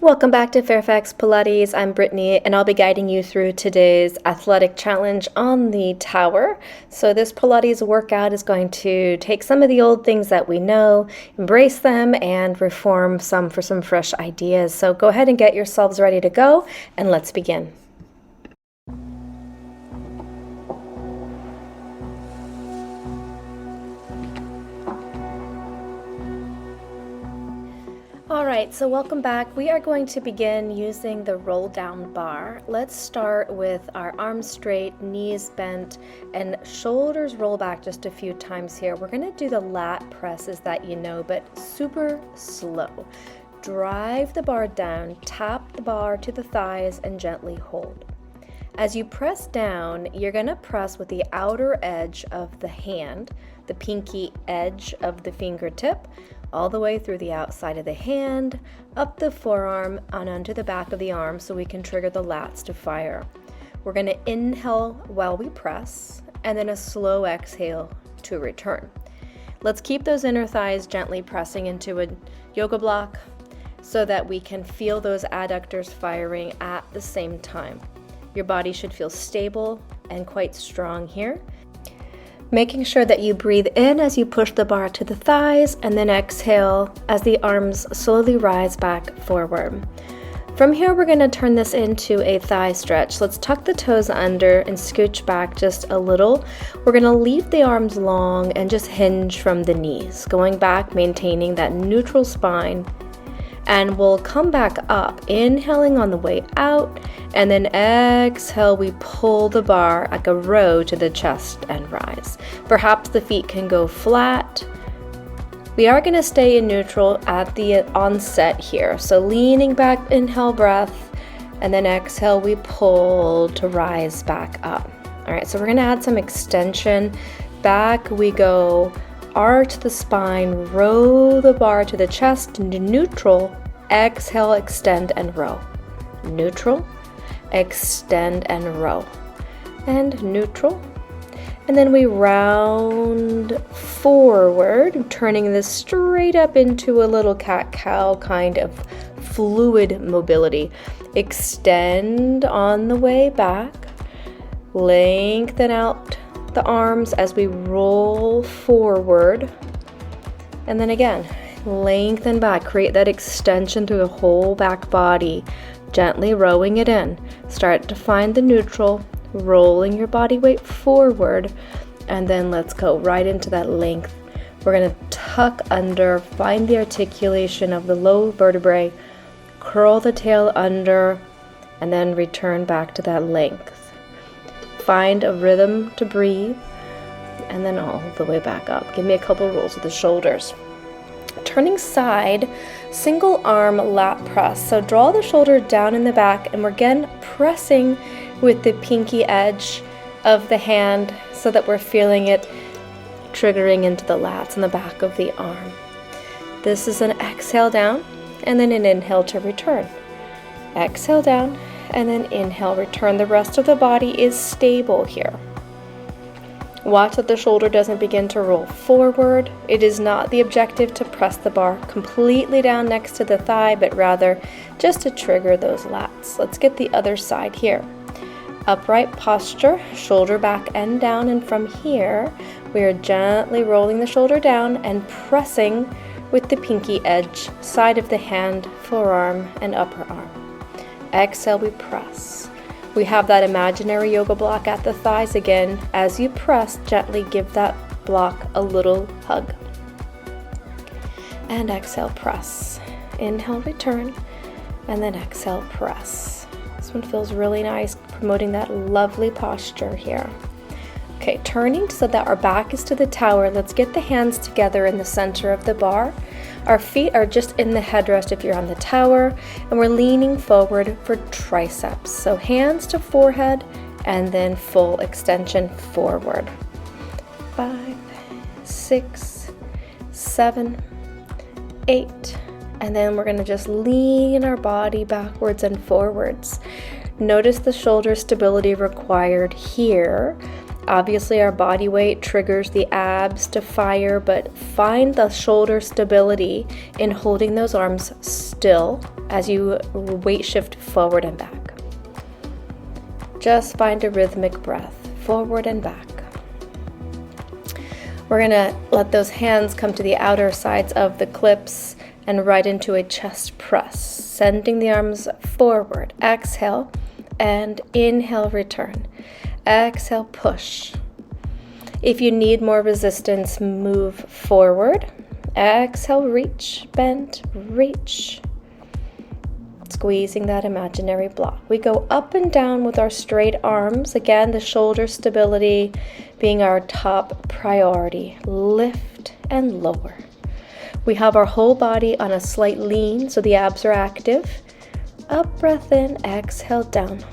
Welcome back to Fairfax Pilates. I'm Brittany and I'll be guiding you through today's athletic challenge on the tower. So this Pilates workout is going to take some of the old things that we know, embrace them, and reform some for some fresh ideas. So go ahead and get yourselves ready to go and let's begin. Alright, so welcome back. We are going to begin using the roll down bar. Let's start with our arms straight, knees bent, and shoulders roll back just a few times here. We're going to do the lat presses that you know, but super slow. Drive the bar down, tap the bar to the thighs, and gently hold. As you press down, you're going to press with the outer edge of the hand, the pinky edge of the fingertip, all the way through the outside of the hand, up the forearm, and onto the back of the arm so we can trigger the lats to fire. We're going to inhale while we press, and then a slow exhale to return. Let's keep those inner thighs gently pressing into a yoga block so that we can feel those adductors firing at the same time. Your body should feel stable and quite strong here. Making sure that you breathe in as you push the bar to the thighs, and then exhale as the arms slowly rise back forward. From here, we're going to turn this into a thigh stretch. Let's tuck the toes under and scooch back just a little. We're going to leave the arms long and just hinge from the knees, going back, maintaining that neutral spine. And we'll come back up, inhaling on the way out, and then exhale, we pull the bar like a row to the chest and rise. Perhaps the feet can go flat. We are going to stay in neutral at the onset here. So leaning back, inhale, breath, and then exhale, we pull to rise back up. All right, so we're going to add some extension. Back we go. Arch the spine, row the bar to the chest into neutral, exhale, extend and row. Neutral, extend and row. And neutral. And then we round forward, turning this straight up into a little cat-cow kind of fluid mobility. Extend on the way back, lengthen out the arms as we roll forward, and then again lengthen back, create that extension through the whole back body, gently rowing it in. Start to find the neutral, rolling your body weight forward, and then let's go right into that length. We're going to tuck under, find the articulation of the low vertebrae, curl the tail under, and then return back to that length. Find a rhythm to breathe, and then all the way back up. Give me a couple rolls of the shoulders. Turning side, single arm lat press. So draw the shoulder down in the back, and we're again pressing with the pinky edge of the hand so that we're feeling it triggering into the lats in the back of the arm. This is an exhale down, and then an inhale to return. Exhale down, and then inhale, return. The rest of the body is stable here. Watch that the shoulder doesn't begin to roll forward. It is not the objective to press the bar completely down next to the thigh, but rather just to trigger those lats. Let's get the other side here. Upright posture, shoulder back and down, and from here, we are gently rolling the shoulder down and pressing with the pinky edge, side of the hand, forearm, and upper arm. Exhale, we press. We have that imaginary yoga block at the thighs again. As you press, gently give that block a little hug. And exhale, press. Inhale, return, and then exhale, press. This one feels really nice, promoting that lovely posture here. Okay, turning so that our back is to the tower. Let's get the hands together in the center of the bar. Our feet are just in the headrest if you're on the tower, and we're leaning forward for triceps. So hands to forehead, and then full extension forward. 5, 6, 7, 8, and then we're going to just lean our body backwards and forwards. Notice the shoulder stability required here. Obviously, our body weight triggers the abs to fire, but find the shoulder stability in holding those arms still as you weight shift forward and back. Just find a rhythmic breath, forward and back. We're gonna let those hands come to the outer sides of the clips and right into a chest press, sending the arms forward. Exhale and inhale, return. Exhale, push. If you need more resistance, move forward. Exhale, reach, bend, reach. Squeezing that imaginary block. We go up and down with our straight arms. Again, the shoulder stability being our top priority. Lift and lower. We have our whole body on a slight lean, so the abs are active. Up, breath in, exhale, down.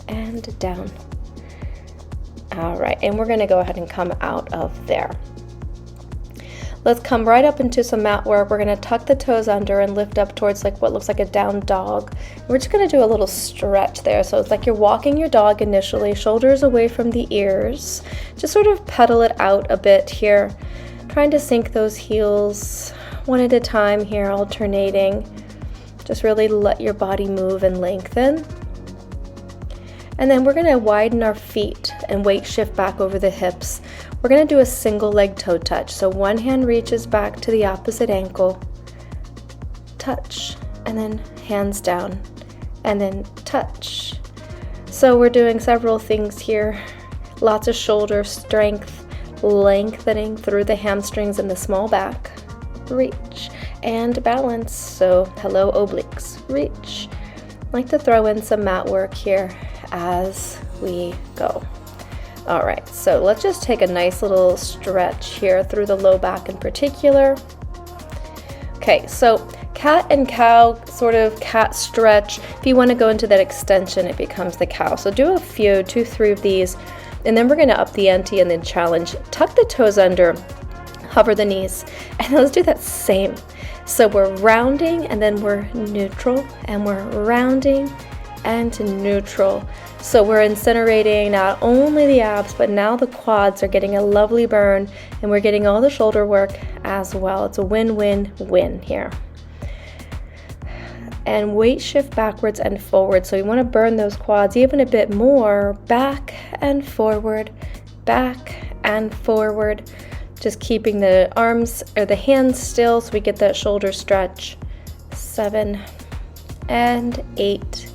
And down. All right, and we're gonna go ahead and come out of there. Let's come right up into some mat work. We're gonna tuck the toes under and lift up towards like what looks like a down dog. We're just gonna do a little stretch there. So it's like you're walking your dog initially, shoulders away from the ears. Just sort of pedal it out a bit here. Trying to sink those heels one at a time here, alternating. Just really let your body move and lengthen. And then we're gonna widen our feet and weight shift back over the hips. We're gonna do a single leg toe touch. So one hand reaches back to the opposite ankle, touch, and then hands down, and then touch. So we're doing several things here. Lots of shoulder strength, lengthening through the hamstrings and the small back. Reach and balance. So hello obliques, reach. I like to throw in some mat work here as we go. All right, so let's just take a nice little stretch here through the low back in particular. Okay, so cat and cow, sort of cat stretch. If you want to go into that extension, it becomes the cow. So do a few, 2, 3 of these, and then we're going to up the ante and then challenge. Tuck the toes under, hover the knees, and let's do that same. So we're rounding and then we're neutral, and we're rounding and neutral. So we're incinerating not only the abs, but now the quads are getting a lovely burn, and we're getting all the shoulder work as well. It's a win-win-win here. And weight shift backwards and forward. So you want to burn those quads even a bit more. Back and forward, back and forward. Just keeping the arms or the hands still so we get that shoulder stretch. 7 and 8.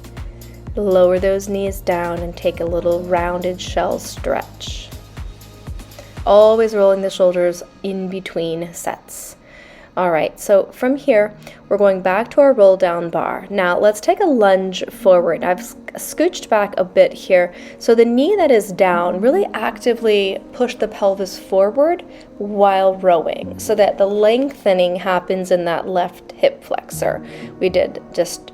Lower those knees down and take a little rounded shell stretch. Always rolling the shoulders in between sets. All right, so from here, we're going back to our roll down bar. Now let's take a lunge forward. I've scooched back a bit here. So the knee that is down, really actively push the pelvis forward while rowing so that the lengthening happens in that left hip flexor. We did just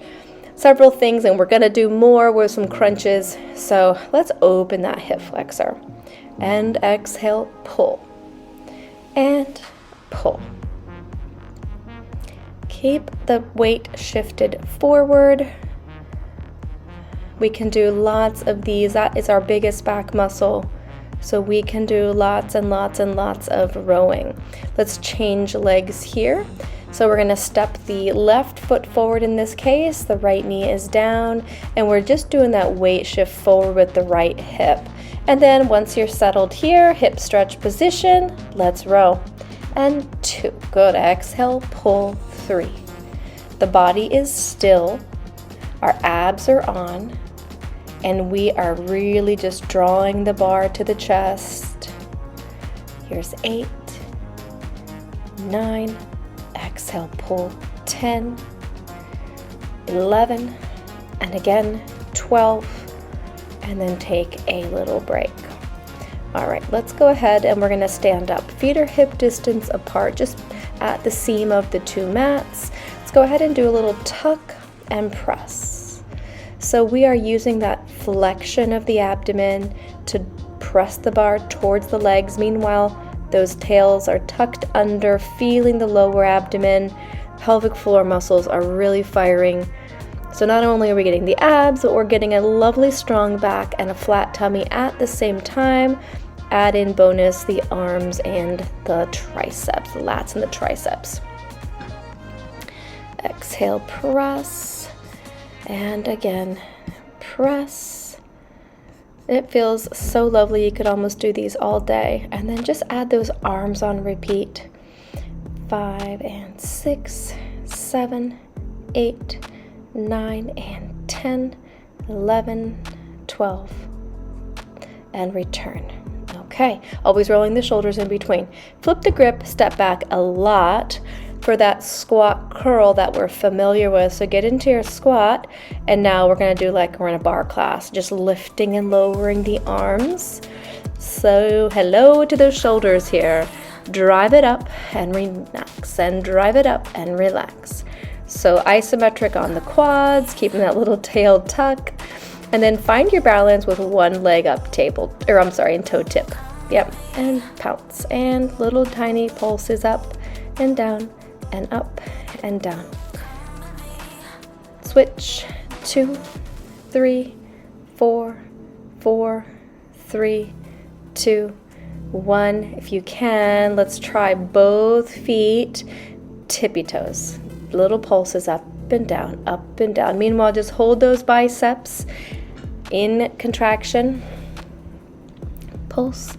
several things, and we're gonna do more with some crunches. So let's open that hip flexor and exhale, pull and pull. Keep the weight shifted forward. We can do lots of these. That is our biggest back muscle. So we can do lots and lots and lots of rowing. Let's change legs here. So we're gonna step the left foot forward in this case, the right knee is down, and we're just doing that weight shift forward with the right hip. And then once you're settled here, hip stretch position, let's row. And 2, good, exhale, pull, 3. The body is still, our abs are on, and we are really just drawing the bar to the chest. Here's 8, 9, exhale, pull, 10, 11, and again, 12, and then take a little break. All right, let's go ahead and we're gonna stand up. Feet are hip distance apart, just at the seam of the 2 mats. Let's go ahead and do a little tuck and press. So we are using that flexion of the abdomen to press the bar towards the legs. Meanwhile, those tails are tucked under, feeling the lower abdomen. Pelvic floor muscles are really firing. So not only are we getting the abs, but we're getting a lovely strong back and a flat tummy at the same time. Add in bonus the arms and the triceps, the lats and the triceps. Exhale, press, and again, press. It feels so lovely. You could almost do these all day. And then just add those arms on repeat. 5 and 6, 7, 8, 9 and 10, 11, 12, and return. Okay, always rolling the shoulders in between. Flip the grip, step back a lot for that squat curl that we're familiar with. So get into your squat, and now we're gonna do like we're in a bar class, just lifting and lowering the arms. So hello to those shoulders here. Drive it up and relax, and drive it up and relax. So isometric on the quads, keeping that little tail tuck. And then find your balance with one leg up and toe tip. Yep, and pounce. And little tiny pulses up and down and up and down. Switch, 2, 3, 4, 4, 3, 2, 1. If you can, let's try both feet, tippy toes. Little pulses up and down, up and down. Meanwhile, just hold those biceps in contraction. Pulse,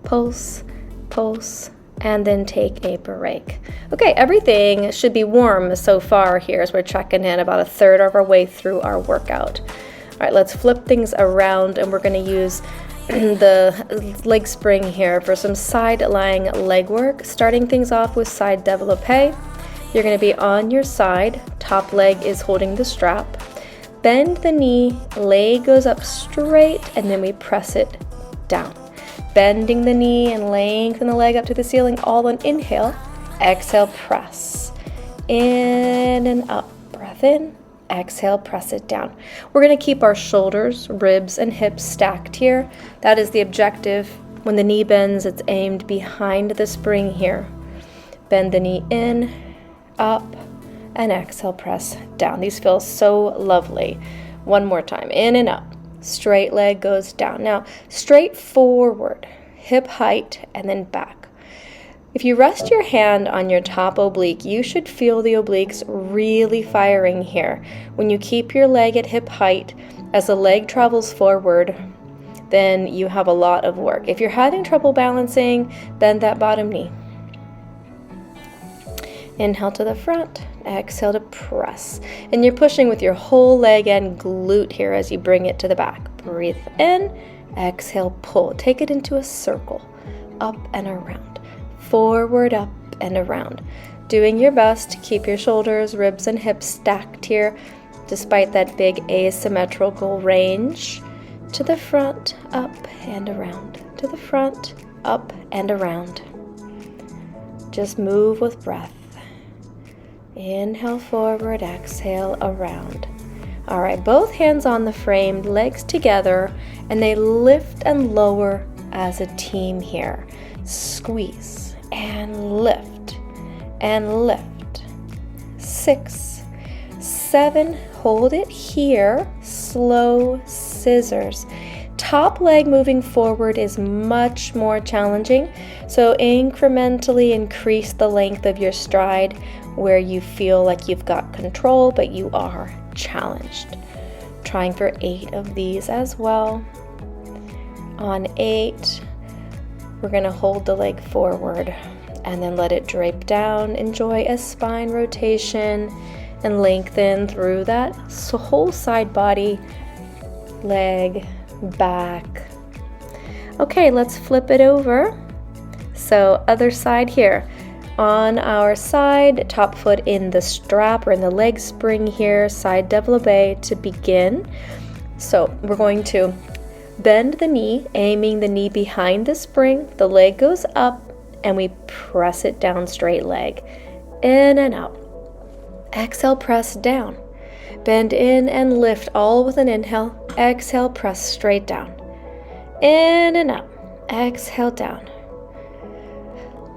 pulse, pulse, and then take a break. Okay, everything should be warm so far here as we're checking in about a third of our way through our workout. All right, let's flip things around, and we're going to use the leg spring here for some side lying leg work. Starting things off with side développé. You're going to be on your side. Top leg is holding the strap. Bend the knee, leg goes up straight, and then we press it down. Bending the knee and lengthen the leg up to the ceiling, all on inhale. Exhale, press. In and up. Breath in. Exhale, press it down. We're going to keep our shoulders, ribs, and hips stacked here. That is the objective. When the knee bends, it's aimed behind the spring here. Bend the knee in, up, and exhale, press down. These feel so lovely. One more time, in and up. Straight leg goes down. Now, straight forward, hip height, and then back. If you rest your hand on your top oblique, you should feel the obliques really firing here. When you keep your leg at hip height, as the leg travels forward, then you have a lot of work. If you're having trouble balancing, bend that bottom knee. Inhale to the front, exhale to press. And you're pushing with your whole leg and glute here as you bring it to the back. Breathe in, exhale, pull. Take it into a circle, up and around. Forward, up, and around. Doing your best to keep your shoulders, ribs, and hips stacked here, despite that big asymmetrical range. To the front, up, and around. To the front, up, and around. Just move with breath. Inhale forward, exhale around. All right, both hands on the frame, legs together, and they lift and lower as a team here. Squeeze and lift and lift. 6, 7, hold it here, slow scissors. Top leg moving forward is much more challenging, so incrementally increase the length of your stride where you feel like you've got control, but you are challenged. Trying for 8 of these as well. On 8, we're going to hold the leg forward and then let it drape down. Enjoy a spine rotation and lengthen through that whole side body, leg, back. Okay, let's flip it over. So other side here. On our side, top foot in the strap or in the leg spring here, side développé to begin. So we're going to bend the knee, aiming the knee behind the spring. The leg goes up and we press it down, straight leg. In and out. Exhale, press down. Bend in and lift all with an inhale. Exhale, press straight down. In and out. Exhale, down.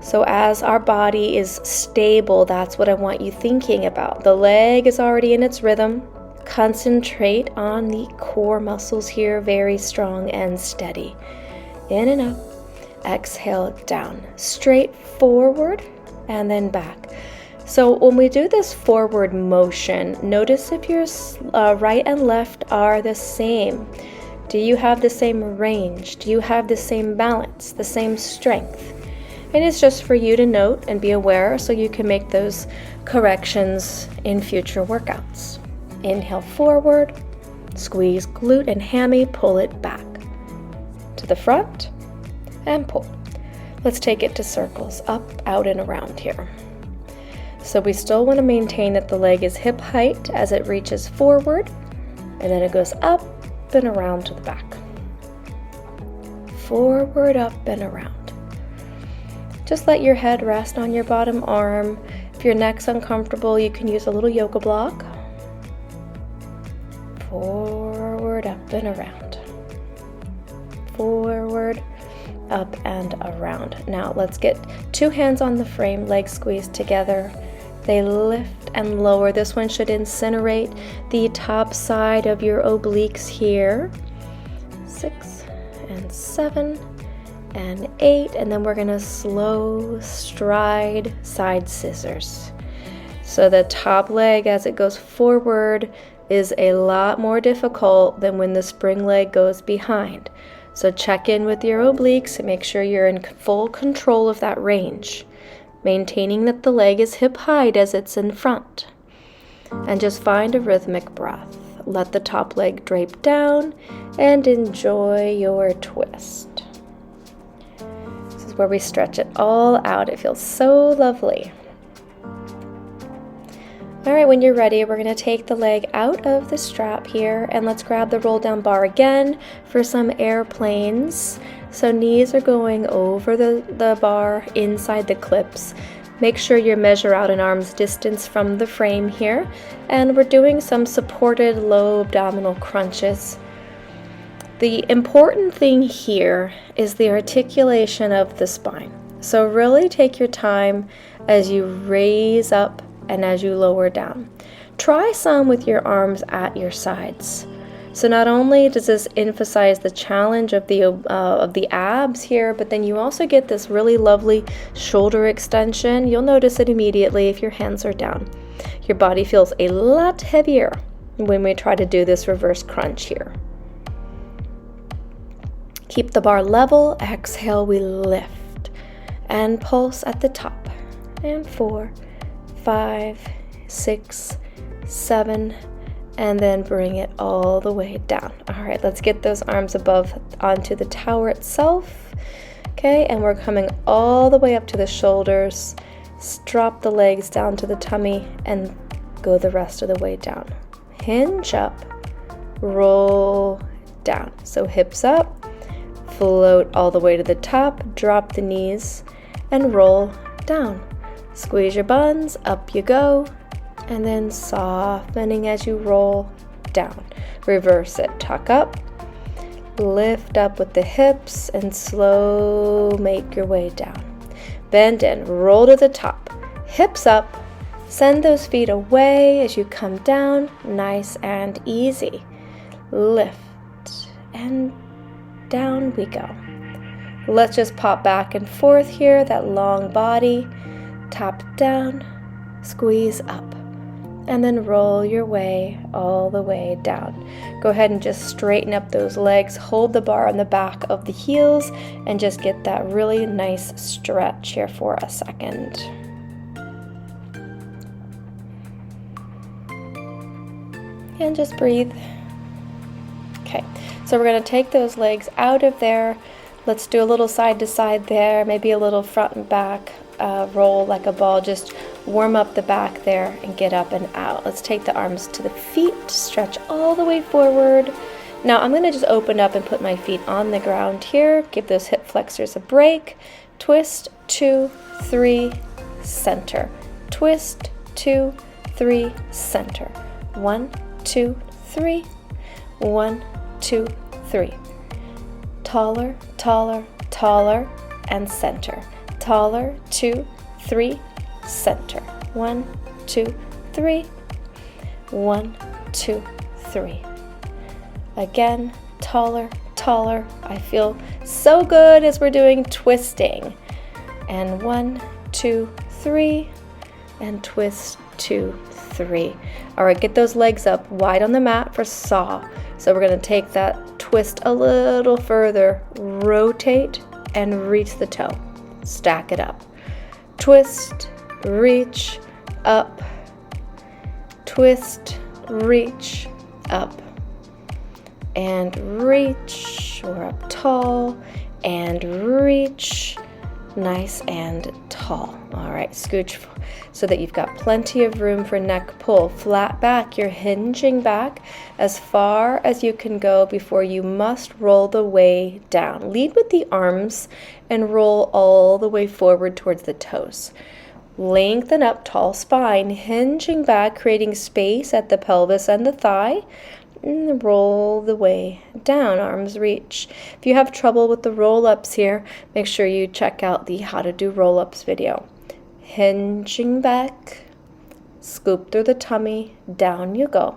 So as our body is stable, that's what I want you thinking about. The leg is already in its rhythm, Concentrate on the core muscles here, very strong and steady. In and up. Exhale, down. Straight forward and then back. So when we do this forward motion, notice if your right and left are the same. Do you have the same range? Do you have the same balance, the same strength? And it's just for you to note and be aware so you can make those corrections in future workouts. Inhale forward, squeeze glute and hammy, pull it back to the front and pull. Let's take it to circles, up, out, and around here. So we still want to maintain that the leg is hip height as it reaches forward, and then it goes up and around to the back. Forward, up, and around. Just let your head rest on your bottom arm. If your neck's uncomfortable, you can use a little yoga block. Forward, up, and around. Forward, up, and around. Now let's get 2 hands on the frame, legs squeezed together. They lift and lower. This one should incinerate the top side of your obliques here. 6 and 7 and 8, and then we're gonna slow stride side scissors. So the top leg as it goes forward is a lot more difficult than when the spring leg goes behind. So check in with your obliques and make sure you're in full control of that range, maintaining that the leg is hip height as it's in front. And just find a rhythmic breath. Let the top leg drape down and enjoy your twist. This is where we stretch it all out. It feels so lovely. All right, when you're ready, we're going to take the leg out of the strap here, and let's grab the roll down bar again for some airplanes. So knees are going over the bar inside the clips. Make sure you measure out an arm's distance from the frame here, and we're doing some supported low abdominal crunches. The important thing here is the articulation of the spine. So really take your time as you raise up and as you lower down. Try some with your arms at your sides. So not only does this emphasize the challenge of the abs here, but then you also get this really lovely shoulder extension. You'll notice it immediately if your hands are down. Your body feels a lot heavier when we try to do this reverse crunch here. Keep the bar level. Exhale, we lift and pulse at the top. And 4, 5, 6, 7, and then bring it all the way down. All right, let's get those arms above onto the tower itself. Okay, and we're coming all the way up to the shoulders. Drop the legs down to the tummy and go the rest of the way down. Hinge up, roll down. So hips up, float all the way to the top, drop the knees, and roll down. Squeeze your buns, up you go, and then softening as you roll down. Reverse it, tuck up, lift up with the hips, and slow make your way down. Bend in, roll to the top, hips up, send those feet away as you come down, nice and easy. Lift, and down we go. Let's just pop back and forth here, that long body. Top down, squeeze up, and then roll your way all the way down. Go ahead and just straighten up those legs, hold the bar on the back of the heels, and just get that really nice stretch here for a second. And just breathe. Okay, so we're going to take those legs out of there. Let's do a little side to side there, maybe a little front and back. Roll like a ball, just warm up the back there and get up and out. Let's take the arms to the feet, stretch all the way forward. Now I'm going to just open up and put my feet on the ground here. Give those hip flexors a break. Twist, 2, 3, center. Twist, 2, 3, center. 1, 2, 3. 1, 2, 3. Taller, taller, taller, and center. Taller, 2, 3, center. 1, 2, 3. 1, 2, 3. Again, taller, taller. I feel so good as we're doing twisting. And 1, 2, 3, and twist, 2, 3. All right, get those legs up wide on the mat for saw. So we're going to take that twist a little further, rotate, and reach the toe. Stack it up. Twist, reach, up. Twist, reach, up. And reach. We're up tall. And reach. Nice and tall. All right, scooch so that you've got plenty of room for neck pull. Flat back, you're hinging back as far as you can go before you must roll the way down. Lead with the arms and roll all the way forward towards the toes. Lengthen up, tall spine, hinging back, creating space at the pelvis and the thigh. And roll the way down, arms reach. If you have trouble with the roll-ups here, make sure you check out the how to do roll-ups video. Hinging back, scoop through the tummy, down you go.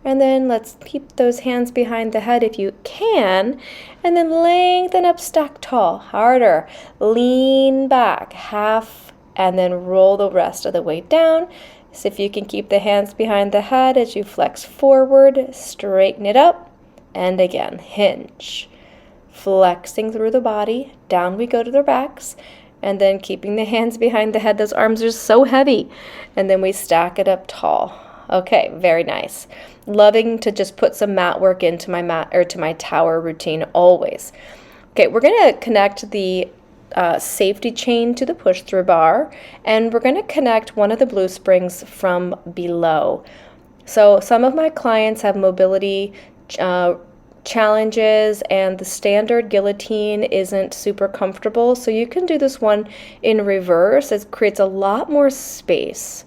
And then let's keep those hands behind the head if you can, and then lengthen up, stack tall, harder. Lean back, half, and then roll the rest of the way down. See if you can keep the hands behind the head as you flex forward, straighten it up, and again, hinge. Flexing through the body, down we go to the backs, and then keeping the hands behind the head. Those arms are so heavy. And then we stack it up tall. Okay, very nice. Loving to just put some mat work into my mat or to my tower routine always. Okay, we're gonna connect the safety chain to the push-through bar, and we're going to connect one of the blue springs from below. So some of my clients have mobility challenges, and the standard guillotine isn't super comfortable, so you can do this one in reverse. It creates a lot more space.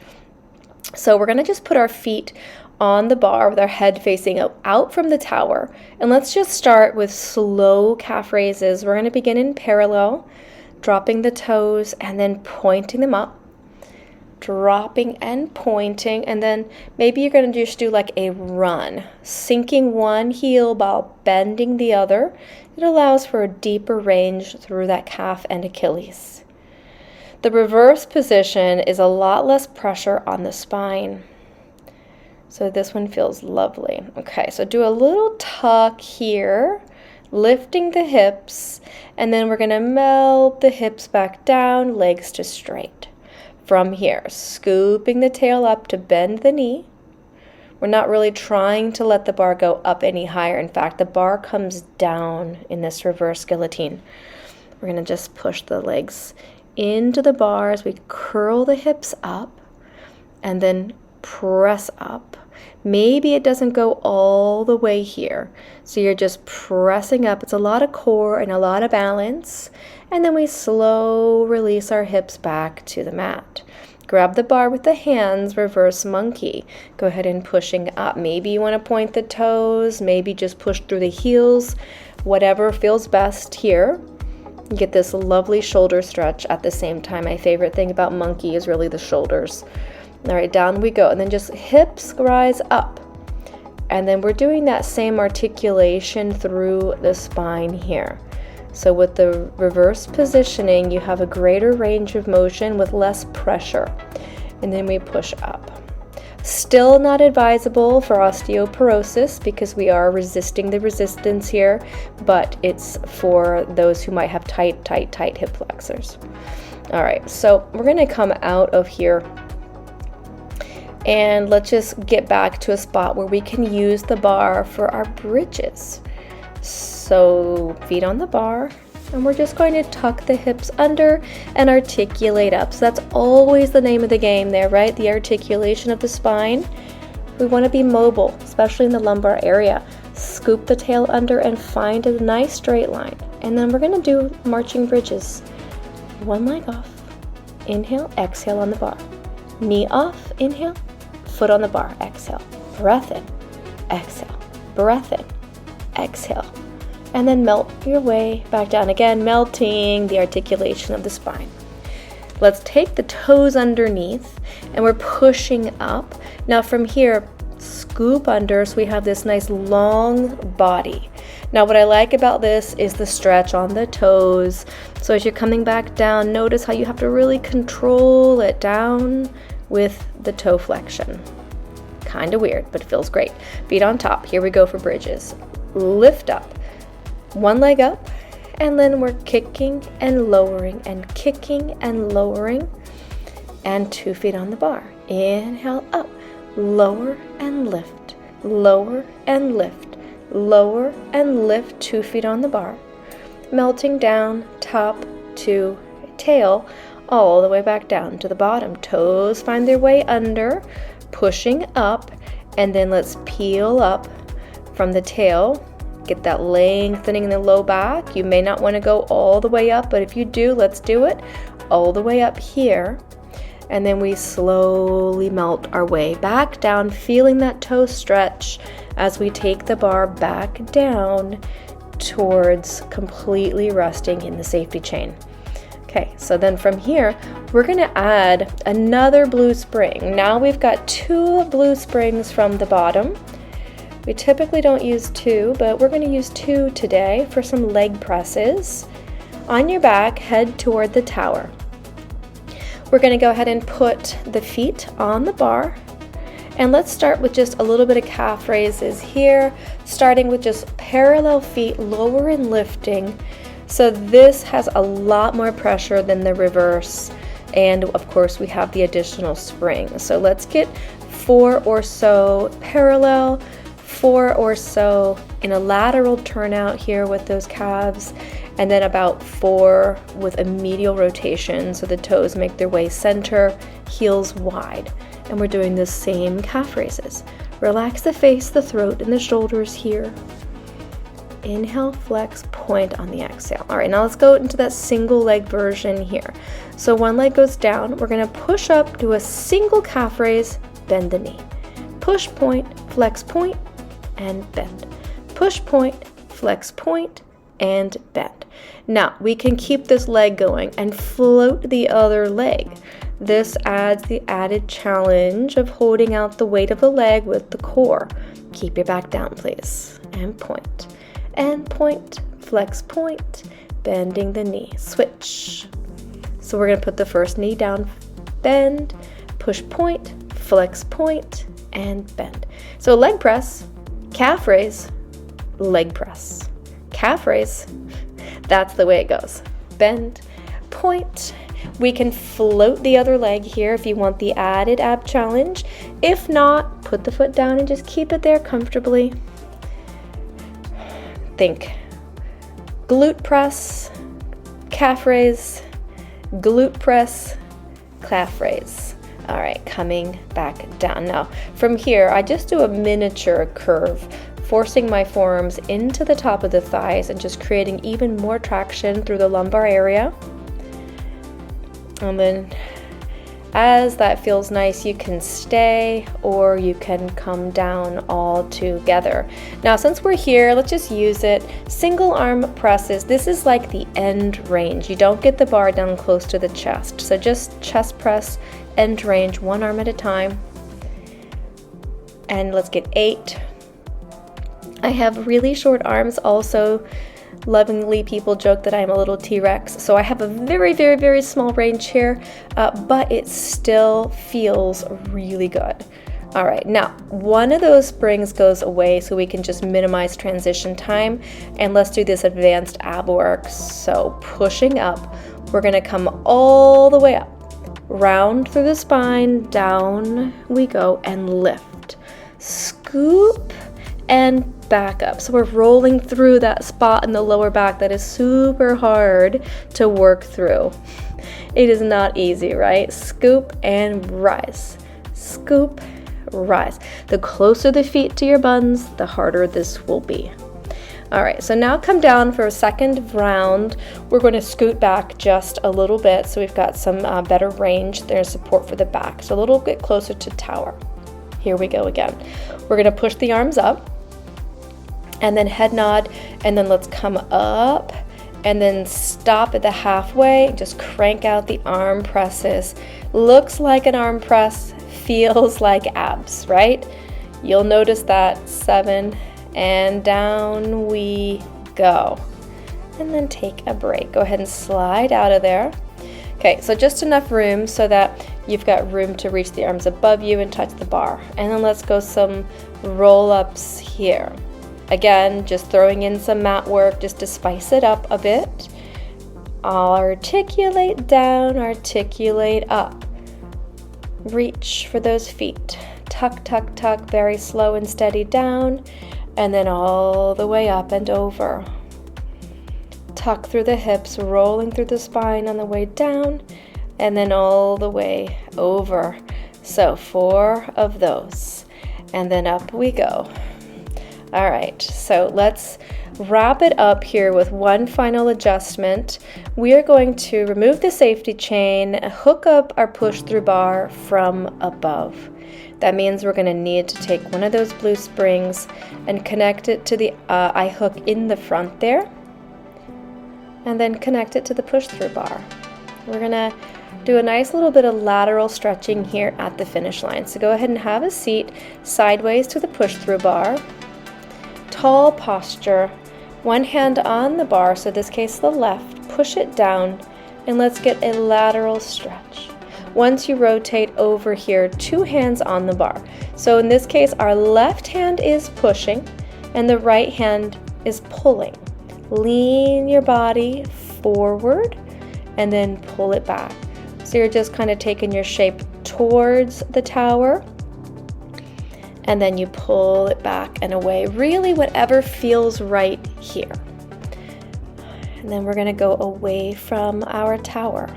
So we're going to just put our feet on the bar with our head facing out from the tower, and let's just start with slow calf raises. We're going to begin in parallel, dropping the toes and then pointing them up, dropping and pointing, and then maybe you're going to just do like a run, sinking one heel while bending the other. It allows for a deeper range through that calf and Achilles. The reverse position is a lot less pressure on the spine. So this one feels lovely. Okay, so do a little tuck here, lifting the hips, and then we're going to melt the hips back down, legs to straight. From here, scooping the tail up to bend the knee. We're not really trying to let the bar go up any higher. In fact, the bar comes down in this reverse guillotine. We're going to just push the legs into the bar as we curl the hips up and then press up. Maybe it doesn't go all the way here. So you're just pressing up. It's a lot of core and a lot of balance. And then we slow release our hips back to the mat. Grab the bar with the hands, reverse monkey. Go ahead and pushing up. Maybe you want to point the toes, maybe just push through the heels, whatever feels best here. You get this lovely shoulder stretch at the same time. My favorite thing about monkey is really the shoulders. All right, down we go, and then just hips rise up. And then we're doing that same articulation through the spine here. So with the reverse positioning, you have a greater range of motion with less pressure. And then we push up. Still not advisable for osteoporosis because we are resisting the resistance here, but it's for those who might have tight hip flexors. All right, so we're going to come out of here. And let's just get back to a spot where we can use the bar for our bridges. So feet on the bar, and we're just going to tuck the hips under and articulate up. So that's always the name of the game there, right? The articulation of the spine. We want to be mobile, especially in the lumbar area. Scoop the tail under and find a nice straight line. And then we're going to do marching bridges. One leg off. Inhale, exhale on the bar. Knee off, inhale. Foot on the bar, exhale. Breath in, exhale. Breath in, exhale. And then melt your way back down again, melting the articulation of the spine. Let's take the toes underneath and we're pushing up. Now from here, scoop under, so we have this nice long body. Now what I like about this is the stretch on the toes. So as you're coming back down, notice how you have to really control it down with the toe flexion. Kind of weird, but it feels great. Feet on top. Here we go for bridges. Lift up. One leg up, and then we're kicking and lowering and kicking and lowering, and 2 feet on the bar. Inhale up, lower and lift, lower and lift, lower and lift, 2 feet on the bar, melting down, top to tail, all the way back down to the bottom. Toes find their way under, pushing up, and then let's peel up from the tail. Get that lengthening in the low back. You may not want to go all the way up, but if you do, let's do it all the way up here. And then we slowly melt our way back down, feeling that toe stretch as we take the bar back down towards completely resting in the safety chain. Okay, so then from here, we're going to add another blue spring. Now we've got 2 blue springs from the bottom. We typically don't use 2, but we're going to use 2 today for some leg presses. On your back, head toward the tower. We're going to go ahead and put the feet on the bar. And let's start with just a little bit of calf raises here, starting with just parallel feet, lower and lifting. So this has a lot more pressure than the reverse. And of course, we have the additional spring. So let's get 4 or so parallel, 4 or so in a lateral turnout here with those calves, and then about 4 with a medial rotation so the toes make their way center, heels wide. And we're doing the same calf raises. Relax the face, the throat, and the shoulders here. Inhale, flex, point on the exhale. All right, now let's go into that single leg version here. So one leg goes down. We're going to push up, do a single calf raise, bend the knee. Push, point, flex, point, and bend. Push, point, flex, point, and bend. Now we can keep this leg going and float the other leg. This adds the added challenge of holding out the weight of the leg with the core. Keep your back down, please. And point, flex, point, bending the knee. Switch. So we're going to put the first knee down, bend, push, point, flex, point, and bend. So leg press, calf raise, leg press, calf raise. That's the way it goes. Bend, point. We can float the other leg here if you want the added ab challenge. If not, put the foot down and just keep it there comfortably. Think glute press, calf raise, glute press, calf raise. All right, coming back down. Now, from here, I just do a miniature curve, forcing my forearms into the top of the thighs and just creating even more traction through the lumbar area. And then as that feels nice, you can stay or you can come down all together. Now, since we're here, let's just use it. Single arm presses. This is like the end range. You don't get the bar down close to the chest. So just chest press, end range, one arm at a time. And let's get 8. I have really short arms also. Lovingly, people joke that I'm a little T-Rex, so I have a very, very, very small range here, but it still feels really good. All right, now one of those springs goes away so we can just minimize transition time, and let's do this advanced ab work. So pushing up, we're gonna come all the way up, round through the spine, down we go, and lift, scoop, and back up. So we're rolling through that spot in the lower back that is super hard to work through. It is not easy, right? Scoop and rise. Scoop, rise. The closer the feet to your buns, the harder this will be. All right, so now come down for a second round. We're going to scoot back just a little bit so we've got some better range. There's support for the back. So a little bit closer to tower. Here we go again. We're going to push the arms up, and then head nod, and then let's come up and then stop at the halfway. Just crank out the arm presses. Looks like an arm press, feels like abs, right? You'll notice that 7, and down we go. And then take a break. Go ahead and slide out of there. Okay, so just enough room so that you've got room to reach the arms above you and touch the bar. And then let's go some roll-ups here. Again, just throwing in some mat work just to spice it up a bit. Articulate down, articulate up. Reach for those feet. Tuck, tuck, tuck, very slow and steady down, and then all the way up and over. Tuck through the hips, rolling through the spine on the way down, and then all the way over. So 4 of those, and then up we go. All right, so let's wrap it up here with one final adjustment. We are going to remove the safety chain, hook up our push-through bar from above. That means we're going to need to take one of those blue springs and connect it to the eye hook in the front there, and then connect it to the push-through bar. We're going to do a nice little bit of lateral stretching here at the finish line. So go ahead and have a seat sideways to the push-through bar. Tall posture, one hand on the bar, so in this case the left, push it down, and let's get a lateral stretch. Once you rotate over here, 2 hands on the bar. So in this case, our left hand is pushing, and the right hand is pulling. Lean your body forward, and then pull it back. So you're just kind of taking your shape towards the tower, and then you pull it back and away, really whatever feels right here. And then we're going to go away from our tower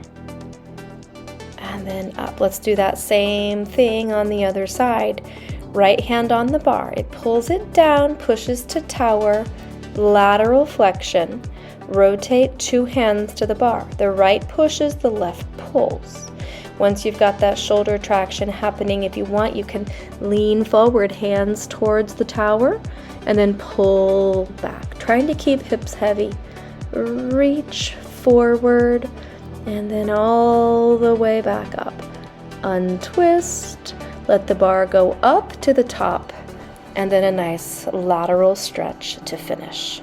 and then up. Let's do that same thing on the other side. Right hand on the bar, it pulls it down, pushes to tower, lateral flexion, rotate 2 hands to the bar. The right pushes, the left pulls. Once you've got that shoulder traction happening, if you want, you can lean forward, hands towards the tower, and then pull back, trying to keep hips heavy. Reach forward, and then all the way back up. Untwist, let the bar go up to the top, and then a nice lateral stretch to finish.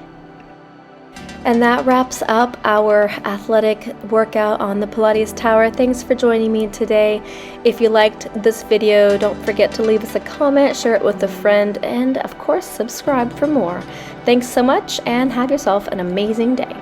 And that wraps up our athletic workout on the Pilates Tower. Thanks for joining me today. If you liked this video, don't forget to leave us a comment, share it with a friend, and of course, subscribe for more. Thanks so much, and have yourself an amazing day.